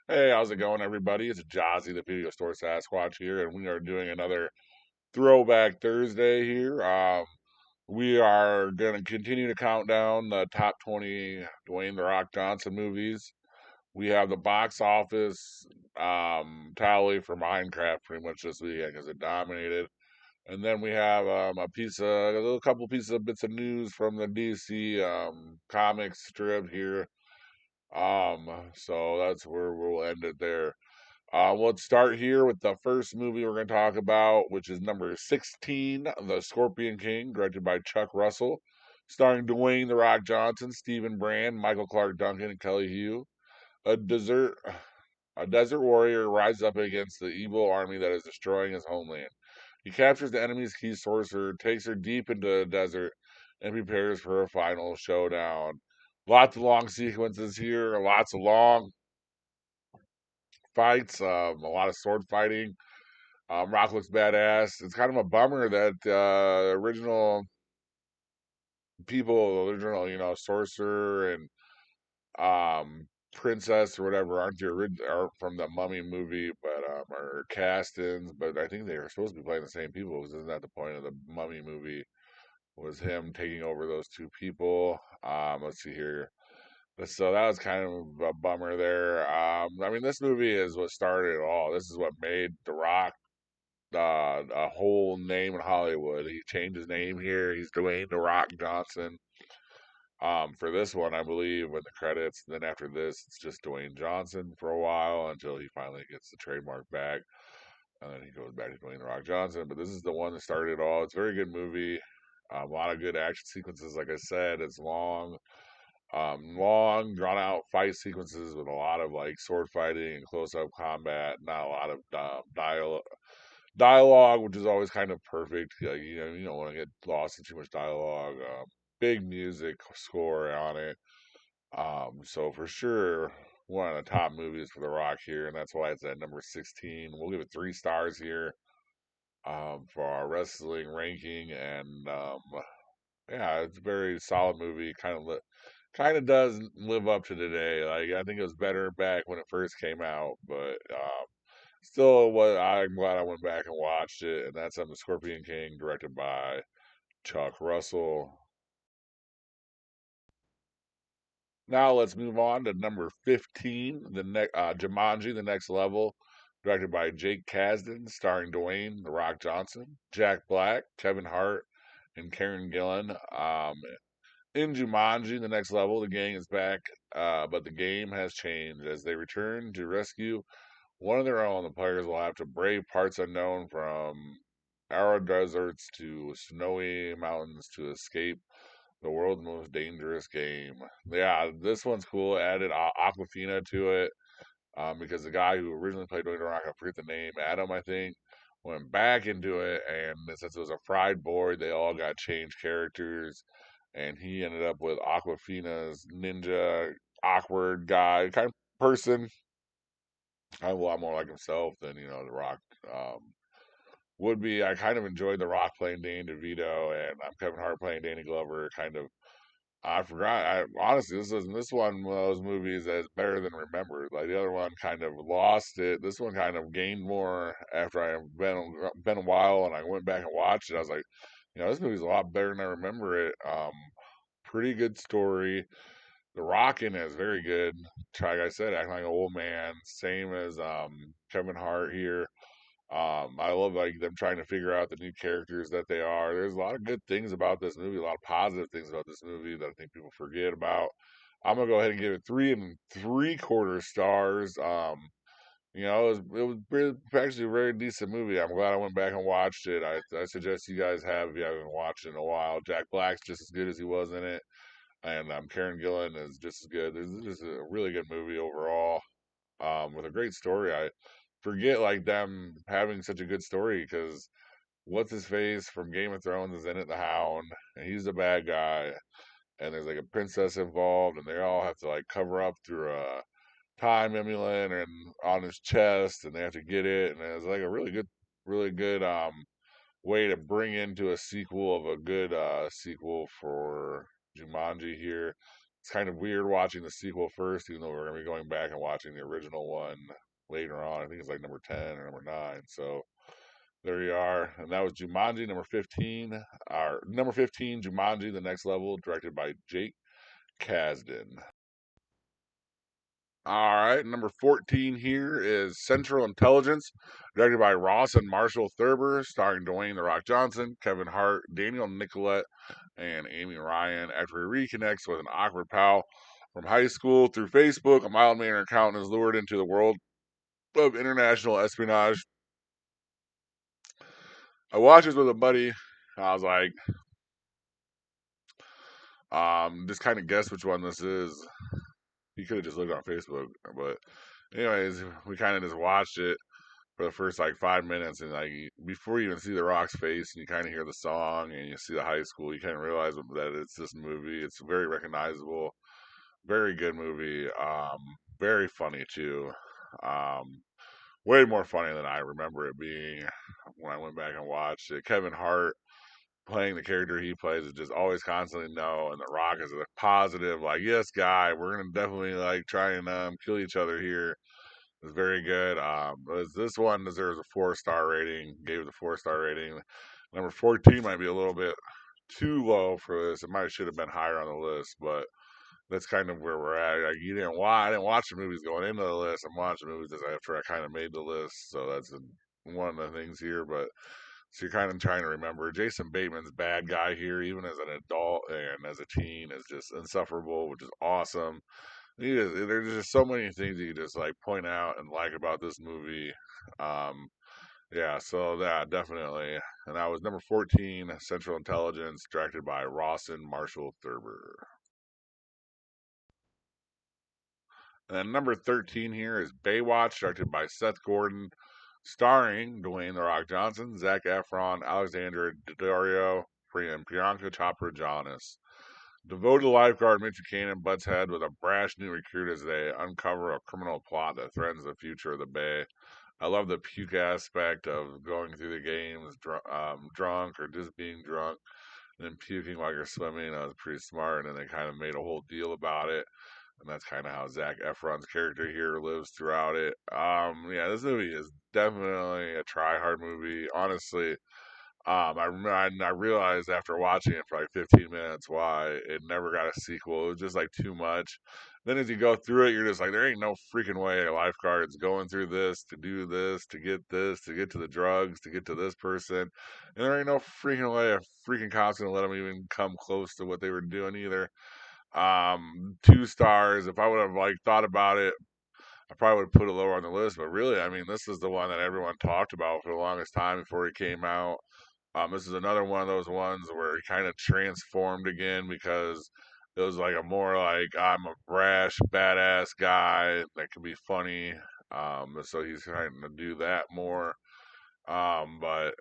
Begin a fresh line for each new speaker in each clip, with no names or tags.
Hey, how's it going, everybody? It's Jazzy, the video store Sasquatch here, and we are doing another Throwback Thursday here. We are going to continue to count down the top 20 Dwayne The Rock Johnson movies. We have the box office tally for Minecraft pretty much this weekend because it dominated. And then we have a little couple pieces of bits of news from the DC comics strip here. So that's where we'll end it there. Let's start here with the first movie we're going to talk about, which is number 16, The Scorpion King, directed by Chuck Russell, starring Dwayne The Rock Johnson, Stephen Brand, Michael Clark Duncan, and Kelly Hu. A desert, a desert warrior rises up against the evil army that is destroying his homeland. He captures the enemy's key sorcerer, takes her deep into the desert, and prepares for a final showdown. Lots of long sequences here, lots of long fights, a lot of sword fighting. Rock looks badass. It's kind of a bummer that original people, the original, sorcerer and princess or whatever, aren't from the Mummy movie, but are cast-ins. But I think they were supposed to be playing the same people. Because isn't that the point of the Mummy movie? Was him taking over those two people? Let's see here. So that was kind of a bummer there. I mean, this movie is what started it all. This is what made The Rock a whole name in Hollywood. He changed his name here. He's Dwayne The Rock Johnson. For this one, I believe, with the credits. Then after this, it's just Dwayne Johnson for a while until he finally gets the trademark back. And then he goes back to Dwayne The Rock Johnson. But this is the one that started it all. It's a very good movie. A lot of good action sequences. Like I said, it's long, drawn out fight sequences with a lot of like sword fighting and close up combat. Not a lot of dialogue, which is always kind of perfect. You don't want to get lost in too much dialogue. Big music score on it. So for sure, one of the top movies for The Rock here, and that's why it's at number 16. We'll give it 3 stars here for our wrestling ranking, and yeah, it's a very solid movie. Kind of does live up to today. Like I think it was better back when it first came out, but still, what I'm glad I went back and watched it, and that's on the Scorpion King, directed by Chuck Russell. Now let's move on to number 15, Jumanji: The Next Level, directed by Jake Kasdan, starring Dwayne The Rock Johnson, Jack Black, Kevin Hart, and Karen Gillan. In Jumanji: The Next Level, the gang is back, but the game has changed as they return to rescue one of their own. The players will have to brave parts unknown from arid deserts to snowy mountains to escape the world's most dangerous game. Yeah, this one's cool. Added Aquafina to it because the guy who originally played Dwayne The Rock, I forget the name, Adam, I think, went back into it. And since it was a fried board, they all got changed characters. And he ended up with Aquafina's ninja, awkward guy, kind of person, kind of a lot more like himself than, The Rock would be. I kind of enjoyed The Rock playing Danny DeVito and Kevin Hart playing Danny Glover. Kind of, I forgot. I honestly, this one of those movies that's better than remembered. Like the other one, kind of lost it. This one kind of gained more after I have been a while, and I went back and watched it. I was like, this movie's a lot better than I remember it. Pretty good story. The Rock in it is very good. Like I said, acting like an old man, same as Kevin Hart here. I love like them trying to figure out the new characters that they are. There's a lot of good things about this movie, a lot of positive things about this movie that I think people forget about. I'm gonna go ahead and give it 3 and 3/4 stars. It was actually a very decent movie. I'm glad I went back and watched it. I suggest you guys have if you haven't watched it in a while. Jack Black's just as good as he was in it, and Karen Gillan is just as good. This is a really good movie overall, with a great story. I forget like them having such a good story because what's his face from Game of Thrones is in it, the Hound, and he's the bad guy, and there's like a princess involved, and they all have to like cover up through a time amulet and on his chest, and they have to get it, and it's like a really good way to bring into a sequel of a good sequel for Jumanji here. It's kind of weird watching the sequel first, even though we're going to be going back and watching the original one later on. I think it's like number 10 or number 9. So there you are. And that was Jumanji, number 15. Our number 15, Jumanji, The Next Level, directed by Jake Kasdan. All right, number 14 here is Central Intelligence, directed by Ross and Marshall Thurber, starring Dwayne The Rock Johnson, Kevin Hart, Daniel Nicolette, and Amy Ryan. After he reconnects with an awkward pal from high school through Facebook, a mild-mannered accountant is lured into the world of international espionage. I watched this with a buddy. I was like, just kind of guess which one this is. He could have just looked on Facebook, but anyways, we kind of just watched it for the first like 5 minutes, and like before you even see the Rock's face, and you kind of hear the song, and you see the high school, you kind of realize that it's this movie. It's very recognizable, very good movie, very funny too, way more funny than I remember it being when I went back and watched it. Kevin Hart playing the character he plays is just always constantly no, and the Rock is a positive, like, yes, guy, we're gonna definitely like try and kill each other here. It's very good. This one deserves a 4-star rating. Gave it a 4-star rating. Number 14 might be a little bit too low for this. It might should have been higher on the list, but that's kind of where we're at. Like, I didn't watch the movies going into the list. I'm watching movies after I kind of made the list, so that's one of the things here. But so you're kind of trying to remember Jason Bateman's bad guy here, even as an adult and as a teen, is just insufferable, which is awesome. There's just so many things you just like point out and like about this movie. Um, yeah, so yeah, definitely. And that was number 14, Central Intelligence, directed by Rawson Marshall Thurber. And then number 13 here is Baywatch, directed by Seth Gordon, starring Dwayne The Rock Johnson, Zac Efron, Alexandra Daddario, and Priyanka Chopra Jonas. Devoted lifeguard Mitch Buchanan butts head with a brash new recruit as they uncover a criminal plot that threatens the future of the Bay. I love the puke aspect of going through the games drunk or just being drunk and then puking while you're swimming. That was pretty smart, and then they kind of made a whole deal about it. And that's kind of how Zac Efron's character here lives throughout it. Yeah, this movie is definitely a try hard movie. Honestly, I realized after watching it for like 15 minutes why it never got a sequel. It was just like too much. Then as you go through it, you're just like, there ain't no freaking way a lifeguard's going through this to do this, to get to the drugs, to get to this person. And there ain't no freaking way a freaking cop's gonna let them even come close to what they were doing either. 2 stars. If I would have like thought about it, I probably would have put it lower on the list. But really, I mean, this is the one that everyone talked about for the longest time before it came out. This is another one of those ones where he kind of transformed again because it was like a more like I'm a brash, badass guy that can be funny. So he's trying to do that more. But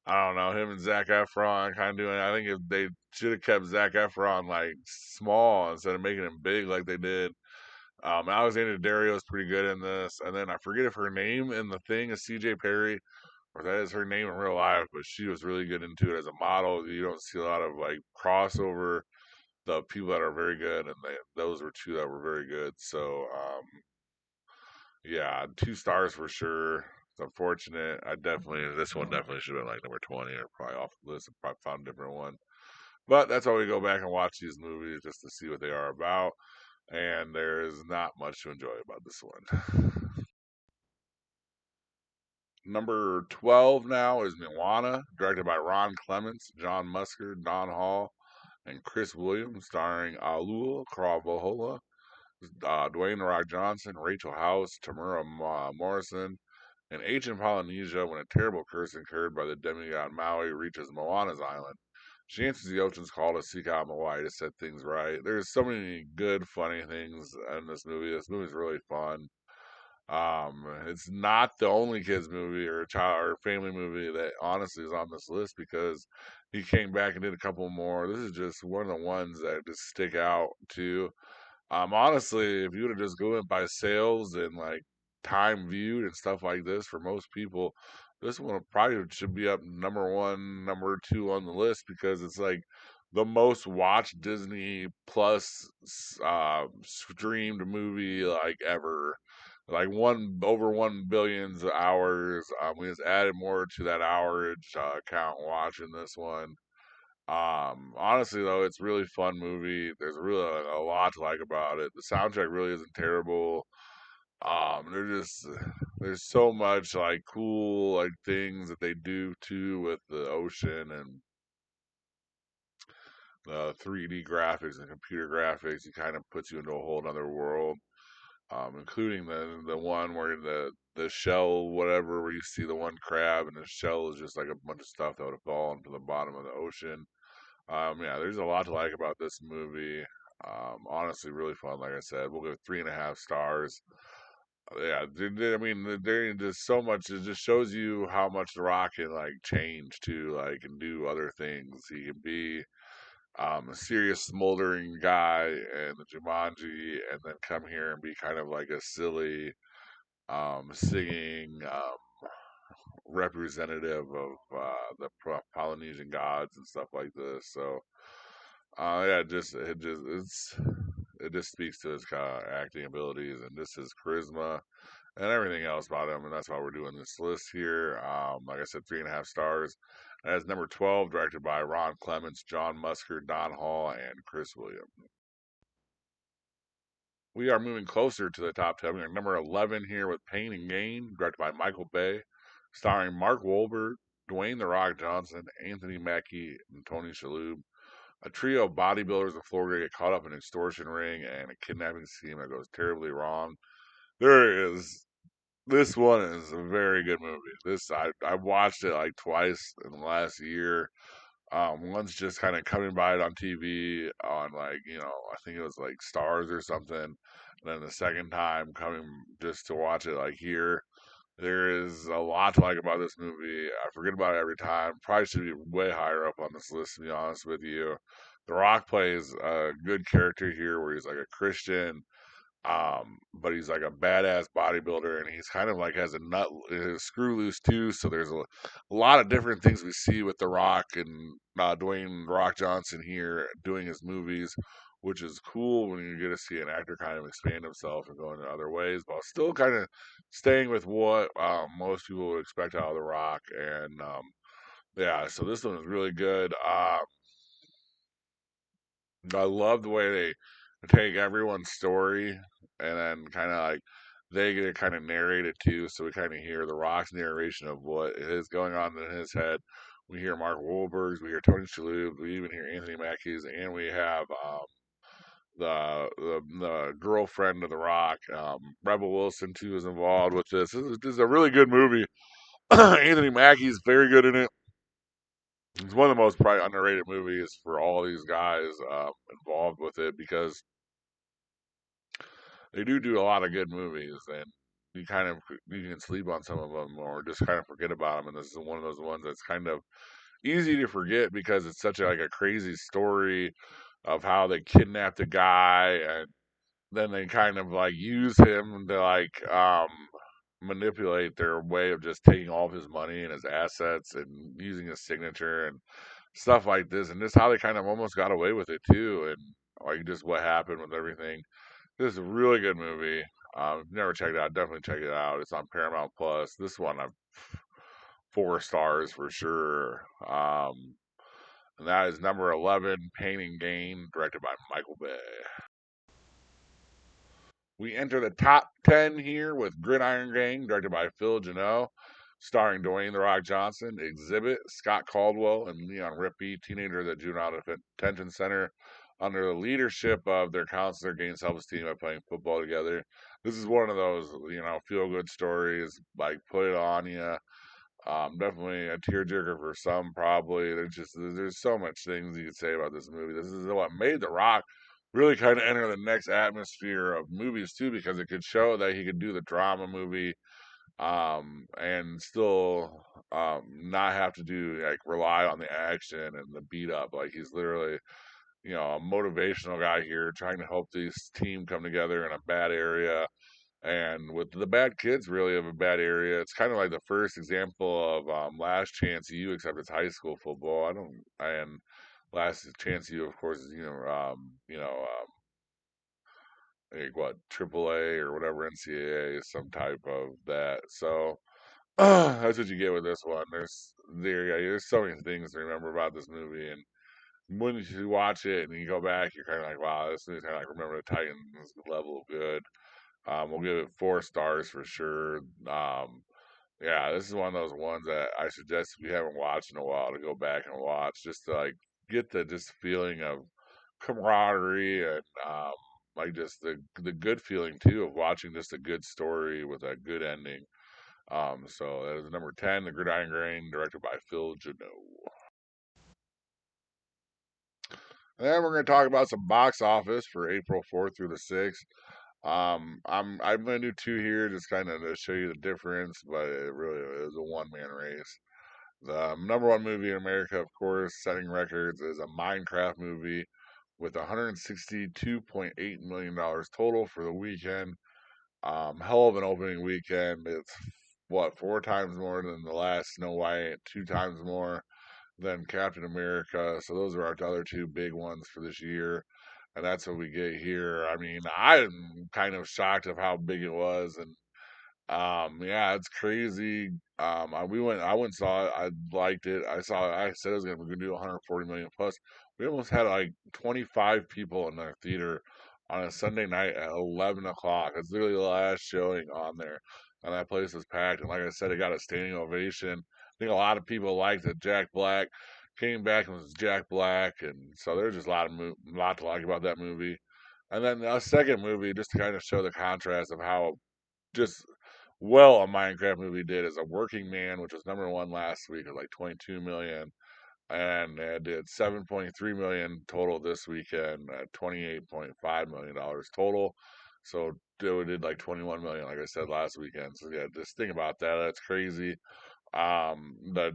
I don't know, him and Zac Efron kind of doing. I think if they should have kept Zac Efron like small instead of making him big like they did. Alexander Daddario is pretty good in this, and then I forget if her name in the thing is C.J. Perry or that is her name in real life, but she was really good into it as a model. You don't see a lot of like crossover. The people that are very good, and those were two that were very good. So yeah, 2 stars for sure. It's unfortunate. This one definitely should have been like number 20 or probably off the list. I probably found a different one. But that's why we go back and watch these movies just to see what they are about. And there's not much to enjoy about this one. Number 12 now is Moana, directed by Ron Clements, John Musker, Don Hall, and Chris Williams, starring Alua Kravalhola, Dwayne The Rock Johnson, Rachel House, Tamura Morrison. In ancient Polynesia, when a terrible curse incurred by the demigod Maui reaches Moana's island, she answers the ocean's call to seek out Maui to set things right. There's so many good, funny things in this movie. This movie's really fun. It's not the only kids movie or child or family movie that honestly is on this list because he came back and did a couple more. This is just one of the ones that just stick out too. Honestly, if you would have just go in by sales and like time viewed and stuff like this for most people, this one probably should be up number one, number two on the list because it's like the most watched Disney Plus streamed movie like ever. Like one over 1 billion hours. We just added more to that hourage count watching this one. Honestly though, it's a really fun movie. There's really a lot to like about it. The soundtrack really isn't terrible. There's so much like cool like things that they do too with the ocean and the 3D graphics and computer graphics. It kind of puts you into a whole other world. Including the one where the shell whatever where you see the one crab and the shell is just like a bunch of stuff that would have fallen to the bottom of the ocean. Yeah, there's a lot to like about this movie. Honestly, really fun. Like I said, we'll give 3.5 stars. Yeah, I mean, there just so much. It just shows you how much The Rock can like change to like and do other things. He can be a serious smoldering guy in the Jumanji, and then come here and be kind of like a silly singing representative of the Polynesian gods and stuff like this. So yeah, it just speaks to his acting abilities and just his charisma and everything else about him, and that's why we're doing this list here. Like I said, 3.5 stars. As number 12, directed by Ron Clements, John Musker, Don Hall, and Chris Williams. We are moving closer to the top 10. We are number 11 here with Pain and Gain, directed by Michael Bay, starring Mark Wahlberg, Dwayne The Rock Johnson, Anthony Mackie, and Tony Shalhoub. A trio of bodybuilders in Florida get caught up in an extortion ring and a kidnapping scheme that goes terribly wrong. There is This one is a very good movie. I watched it like twice in the last year. Once just kind of coming by it on TV on like I think it was like Stars or something. And then the second time coming just to watch it like here. There is a lot to like about this movie. I forget about it every time. Probably should be way higher up on this list to be honest with you. The Rock plays a good character here where he's like a Christian but he's like a badass bodybuilder, and he's kind of like has a nut his screw loose too. So there's a lot of different things we see with The Rock and Dwayne Rock Johnson here doing his movies, which is cool when you get to see an actor kind of expand himself and go into other ways, while still kind of staying with what most people would expect out of The Rock. And yeah, so this one is really good. I love the way they take everyone's story and then kind of like they get kind of narrated too, so we kind of hear the Rock's narration of what is going on in his head. We hear Mark Wahlberg's, we hear Tony Shalhoub, we even hear Anthony Mackie's, and we have the girlfriend of the Rock, Rebel Wilson too, is involved with this. This is a really good movie. Anthony Mackie's very good in it. It's one of the most probably underrated movies for all these guys involved with it because they do a lot of good movies, and you can sleep on some of them or just kind of forget about them. And this is one of those ones that's kind of easy to forget because it's such like a crazy story of how they kidnapped a guy and then they kind of like use him to like manipulate their way of just taking all of his money and his assets and using his signature and stuff like this, and just how they kind of almost got away with it too, and like just what happened with everything. This is a really good movie. If you've never checked it out, definitely check it out. It's on Paramount Plus. This one, I've 4 stars for sure. And that is number 11, Pain and Gain, directed by Michael Bay. We enter the top 10 here with Gridiron Gang, directed by Phil Genoa, starring Dwayne The Rock Johnson, Exhibit, Scott Caldwell, and Leon Rippey, teenagers at Juvenile Detention Center, under the leadership of their counselor, gain self-esteem by playing football together. This is one of those, feel-good stories, like put it on you. Definitely a tearjerker for some, probably. There's so much things you could say about this movie. This is what made The Rock really kind of enter the next atmosphere of movies too, because it could show that he could do the drama movie, and still not have to do like rely on the action and the beat up. Like he's literally, a motivational guy here trying to help this team come together in a bad area and with the bad kids really of a bad area. It's kind of like the first example of Last Chance U, except it's high school football. I don't and Last chance you, of course, is like what AAA or whatever NCAA, some type of that. So that's what you get with this one. There's so many things to remember about this movie, and when you watch it and you go back, you're kind of like, wow, this movie's kind of like Remember the Titans level of good. We'll give it 4 stars for sure. Yeah, this is one of those ones that I suggest if you haven't watched in a while to go back and watch, just to like get the just feeling of camaraderie and like just the good feeling too of watching just a good story with a good ending. So that is number 10, The Gridiron Grain, directed by Phil Janot. And then we're going to talk about some box office for April 4th through the 6th. I'm going to do two here, just kind of to show you the difference, but it really is a one man race. The number one movie in America, of course, setting records, is a Minecraft movie with $162.8 million total for the weekend. Hell of an opening weekend. It's what, 4 times more than the last Snow White, 2 times more than Captain America. So those are our other two big ones for this year. And that's what we get here. I mean, I'm kind of shocked of how big it was, and yeah, it's crazy. I went and saw it. I liked it. I said it was gonna do 140 million plus. We almost had like 25 people in our theater on a Sunday night at 11 o'clock. It's literally the last showing on there, and that place was packed. And like I said, it got a standing ovation. I think a lot of people liked that Jack Black came back and was Jack Black, and so there's just lot to like about that movie. And then a second movie, just to kind of show the contrast of how just well a Minecraft movie did as a Working Man, which was number one last week at like 22 million, and it did 7.3 million total this weekend at 28.5 million dollars total. So it did like 21 million, like I said last weekend. So yeah, just think about that. That's crazy. The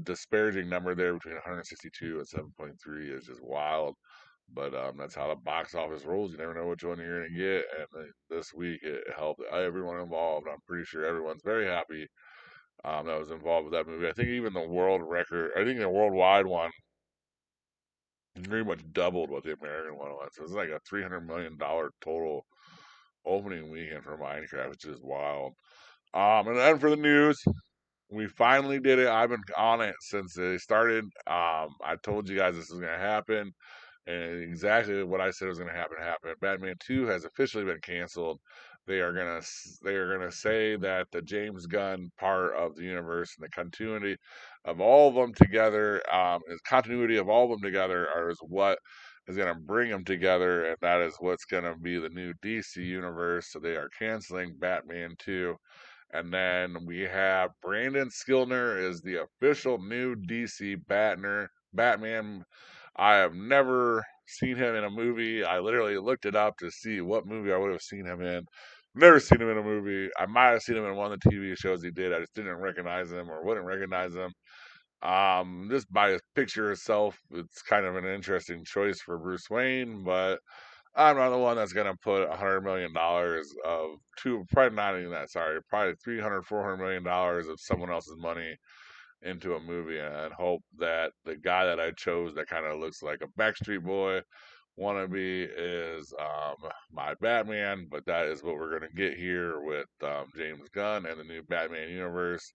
disparaging number there between 162 and 7.3 is just wild. But that's how the box office rolls. You never know which one you're going to get. And this week it helped everyone involved. I'm pretty sure everyone's very happy that was involved with that movie. I think even the world record, I think the worldwide one pretty much doubled what the American one was. So it's like a $300 million total opening weekend for Minecraft, which is wild. And then for the news, we finally did it. I've been on it since they started. I told you guys this was going to happen, and exactly what I said was going to happen happened. Batman 2 has officially been canceled. They are gonna say that the James Gunn part of the universe and the continuity of all of them together, is continuity of all of them together, is what is going to bring them together, and that is what's going to be the new DC universe. So they are canceling Batman 2. And then we have Brandon Skilner is the official new DC Batman. I have never seen him in a movie. I literally looked it up to see what movie I would have seen him in. Never seen him in a movie. I might have seen him in one of the TV shows he did. I just didn't recognize him or wouldn't recognize him. Just by his picture itself, it's kind of an interesting choice for Bruce Wayne, but I'm not the one that's gonna put $100 million of probably not even that. Sorry, probably 300, $400 million of someone else's money into a movie and hope that the guy that I chose that kind of looks like a Backstreet Boy wannabe is my Batman. But that is what we're gonna get here with James Gunn and the new Batman universe.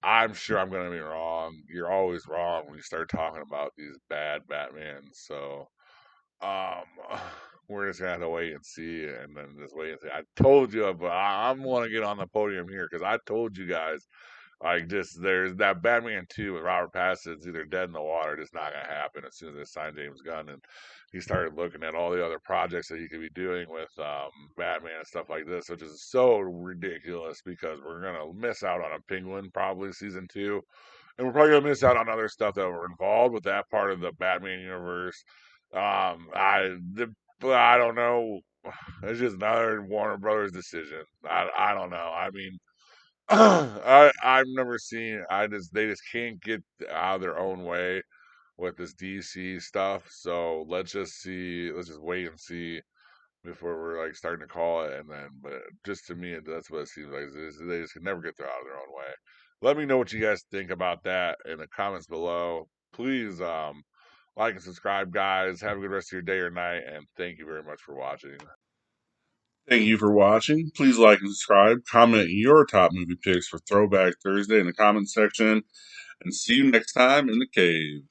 I'm sure I'm gonna be wrong. You're always wrong when you start talking about these bad Batmans. So um, we're just gonna have to wait and see, and then just wait and see. I told you, but I'm want to get on the podium here because I told you guys, like, just there's that Batman 2 with Robert Pattinson's either dead in the water, just not gonna happen as soon as they signed James Gunn, and he started looking at all the other projects that he could be doing with Batman and stuff like this, which is so ridiculous because we're gonna miss out on a Penguin probably season 2, and we're probably gonna miss out on other stuff that were involved with that part of the Batman universe. Um, I but I don't know. It's just another Warner Brothers decision. I don't know. I mean, I've never seen. They just can't get out of their own way with this DC stuff. So let's just see. Let's just wait and see before we're like starting to call it. And then, but just to me, that's what it seems like. They just can never get out of their own way. Let me know what you guys think about that in the comments below. Please, Like and subscribe, guys. Have a good rest of your day or night, and thank you very much for watching. Thank you for watching. Please like and subscribe. Comment your top movie picks for Throwback Thursday in the comment section. And see you next time in the cave.